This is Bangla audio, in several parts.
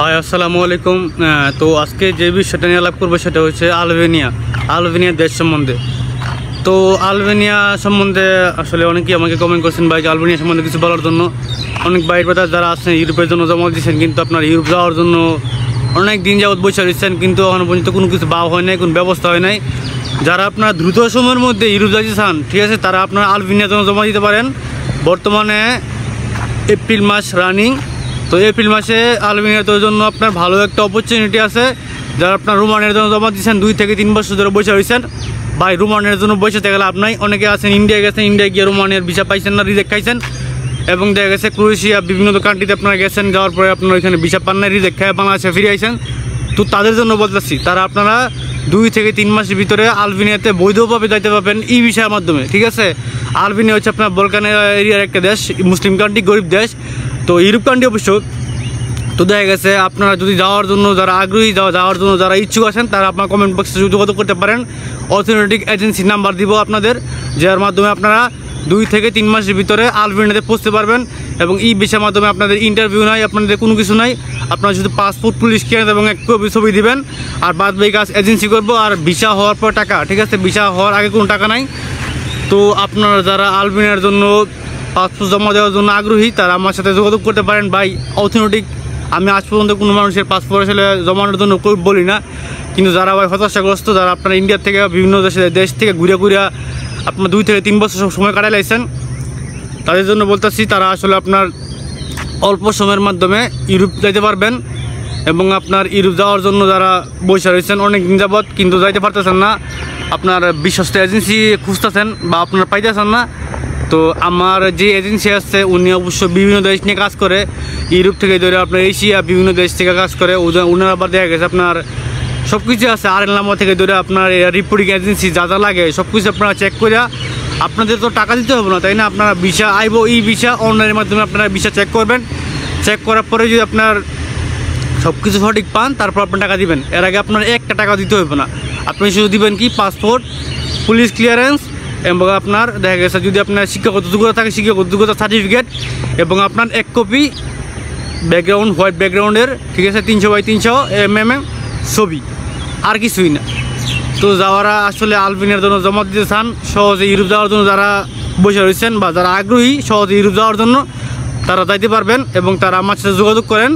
হাই আসসালামু আলাইকুম। তো আজকে যে বিষয়টা নিয়ে আলাপ করবো সেটা হচ্ছে আলবেনিয়া দেশ সম্বন্ধে। তো আলবেনিয়া সম্বন্ধে আসলে অনেকেই আমাকে কমেন্ট করছেন ভাই আলবেনিয়া সম্বন্ধে কিছু বলার জন্য। অনেক বাইর বাজার যারা আছেন ইউরোপের জন্য জমা দিচ্ছেন, কিন্তু আপনার ইউরোপ যাওয়ার জন্য অনেক দিন যাবত বসে রয়েছেন, কিন্তু এখনও পর্যন্ত কোনো কিছু পাওয়া হয় নাই, কোনো ব্যবস্থা হয় নাই। যারা আপনার দ্রুত সময়ের মধ্যে ইউরোপ যাইতে চান, ঠিক আছে, তারা আপনার আলবেনিয়ার জন্য জমা দিতে পারেন। বর্তমানে এপ্রিল মাস রানিং। তো এপ্রিল মাসে আলবেনিয়ার জন্য আপনার ভালো একটা অপরচুনিটি আছে। যারা আপনার রোমানিয়ার জন্য জমা দিচ্ছেন 2 থেকে 3 বছর ধরে বসে রয়েছেন, ভাই রোমানিয়ার জন্য বসে থেকে লাভ নাই। অনেকে আছেন ইন্ডিয়া গেছেন, ইন্ডিয়া গিয়ে রোমানিয়ার ভিসা পাইছেন না, রিজেক্ট খাইছেন। এবং দেখা গেছে ক্রোয়েশিয়া বিভিন্ন কান্ট্রিতে আপনারা গেছেন, যাওয়ার পরে আপনারা ওইখানে ভিসা পান না, রিজেক্ট খায় বাংলাদেশে ফিরে আইছেন। তো তাদের জন্য বলতেছি, তারা আপনারা 2 থেকে 3 মাসের ভিতরে আলবেনিয়াতে বৈধভাবে যাইতে পারবেন এই ভিসার মাধ্যমে, ঠিক আছে। আলবেনিয়া হচ্ছে আপনার বলকান এরিয়ার একটা দেশ, মুসলিম কান্ট্রি, গরিব দেশ। তো ইউরোপ কান্ট্রি অবশ্য। তো দেখা গেছে আপনারা যদি যাওয়ার জন্য যারা আগ্রহী, যাওয়ার জন্য যারা ইচ্ছুক আছেন, তারা আপনার কমেন্ট বক্সে যোগাযোগ করতে পারেন। অথেন্টিক এজেন্সির নাম্বার দিব আপনাদের, যার মাধ্যমে আপনারা 2 থেকে 3 মাসের ভিতরে আলবেনিয়াতে পৌঁছতে পারবেন। এবং এই ভিসার মাধ্যমে আপনাদের ইন্টারভিউ নাই, আপনাদের কোনো কিছু নাই। আপনারা শুধু পাসপোর্ট, পুলিশ ক্লিয়ারেন্স এবং এক কপি ছবি দিবেন, আর বাদ বাকি কাজ এজেন্সি করবো। আর ভিসা হওয়ার পর টাকা, ঠিক আছে, ভিসা হওয়ার আগে কোনো টাকা নাই। তো আপনারা যারা আলবেনিয়ার জন্য পাসপোর্ট জমা দেওয়ার জন্য আগ্রহী, তারা আমার সাথে যোগাযোগ করতে পারেন। ভাই অথেন্টিক, আমি আজ পর্যন্ত কোনো মানুষের পাসপোর্ট আসলে জমানোর জন্য বলি না, কিন্তু যারা ভাই হতাশাগ্রস্ত, যারা আপনার ইন্ডিয়া থেকে বিভিন্ন দেশ থেকে ঘুরে আপনার 2 থেকে 3 বছর সময় কাটাই লাইছেন, তাদের জন্য বলতেছি, তারা আসলে আপনার অল্প সময়ের মাধ্যমে ইউরোপ যাইতে পারবেন। এবং আপনার ইউরোপ যাওয়ার জন্য যারা বসে রয়েছেন অনেক দিন যাবৎ, কিন্তু যাইতে পারতেছেন না, আপনার বিশ্বস্ত এজেন্সি খুঁজতেছেন বা আপনারা পাইতেছেন না। তো আমার যে এজেন্সি আছে উনি অবশ্য বিভিন্ন দেশ নিয়ে কাজ করে, ইউরোপ থেকে ধরে আপনার এশিয়া বিভিন্ন দেশ থেকে কাজ করে। ওনার আবার দেখা গেছে আপনার সব কিছু আছে, আর নাম্বার থেকে ধরে আপনার রিপোর্টিং এজেন্সি যা যা লাগে সব কিছু আপনারা চেক করে, আপনাদের তো টাকা দিতে হবে না, তাই না? আপনারা ভিসা আইব, এই ভিসা অনলাইনের মাধ্যমে আপনারা ভিসা চেক করবেন। চেক করার পরে যদি আপনার সব কিছু সঠিক পান, তারপর আপনার টাকা দিবেন। এর আগে আপনার একটা টাকা দিতে হবে না। আপনি শুধু দিবেন কি পাসপোর্ট, পুলিশ ক্লিয়ারেন্স, এবং আপনার দেখা গেছে যদি আপনার শিক্ষাগত যোগ্যতা থাকে শিক্ষাগত যোগ্যতা সার্টিফিকেট, এবং আপনার 1 কপি ব্যাকগ্রাউন্ড, হোয়াইট ব্যাকগ্রাউন্ডের, ঠিক আছে, 300x300 mm ছবি, আর কিছুই না। তো যারা আসলে আলবেনিয়ার জন্য জমা দিতে চান, সহজে ইউরোপ যাওয়ার জন্য যারা বসে রয়েছেন বা যারা আগ্রহী সহজে ইউরোপ যাওয়ার জন্য, তারা যাইতে পারবেন। এবং তারা আমার সাথে যোগাযোগ করেন।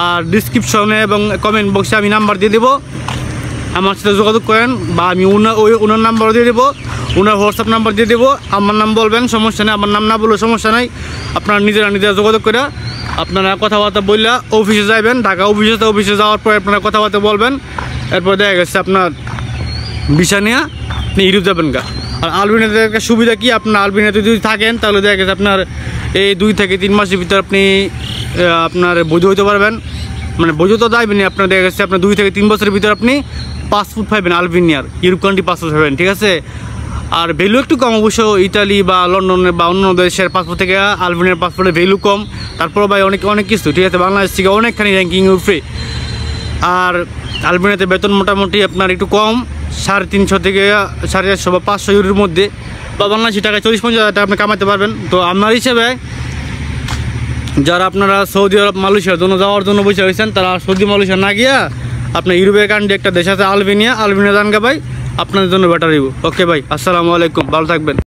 আর ডিসক্রিপশনে এবং কমেন্ট বক্সে আমি নাম্বার দিয়ে দেবো, আমার সাথে যোগাযোগ করেন। বা আমি ওনার নাম্বার দিয়ে দেবো, ওনার হোয়াটসঅ্যাপ নাম্বার দিয়ে দেবো। আমার নাম বলবেন, সমস্যা নেই। আমার নাম না বললেও সমস্যা নাই। আপনারা নিজেরা যোগাযোগ করে আপনারা কথাবার্তা বললে অফিসে যাবেন, ঢাকা অফিসে যাওয়ার পরে আপনারা কথাবার্তা বলবেন। এরপর দেখা গেছে আপনার ভিসা নিয়ে আপনি ইউরোপ যাবেন গা। আর আলবেনিয়াতে একটা সুবিধা কি, আপনার আলবেনিয়াতে যদি থাকেন তাহলে দেখা গেছে আপনার এই 2 থেকে 3 মাসের ভিতরে আপনি আপনার বৈধ হইতে পারবেন। মানে বৈধ তো যাইবেন, আপনার দেখা গেছে আপনার 2 থেকে 3 বছরের ভিতরে আপনি পাসপোর্ট পাইবেন, আলবেনিয়ার ইউরোপ কান্ট্রি পাসপোর্ট পাবেন, ঠিক আছে। আর ভ্যালু একটু কম অবশ্য, ইতালি বা লন্ডনের বা অন্য দেশের পাসপোর্ট থেকে আলবেনিয়ার পাসপোর্টের ভ্যালু কম। তারপর ভাই অনেক কিছু, ঠিক আছে, বাংলাদেশ থেকে অনেকখানি র্যাঙ্কিং উপরে। আর আলবেনিয়াতে বেতন মোটামুটি আপনার একটু কম, 350 থেকে 450 বা 500 ইউরোর মধ্যে, বা বাংলাদেশি টাকা 40-50 হাজার টাকা আপনি কামাতে পারবেন। তো আমার হিসেবে যারা আপনারা সৌদি আরব, মালয়েশিয়ার জন্য যাওয়ার জন্য বসে হয়েছেন, তারা সৌদি মালয়েশিয়া না গিয়া আপনার ইউরোপের কান্ট্রি একটা দেশ আছে আলবেনিয়া জানগা ভাই, আপনাদের জন্য বেটার হইব। ওকে ভাই, আসসালামু আলাইকুম, ভালো থাকবেন।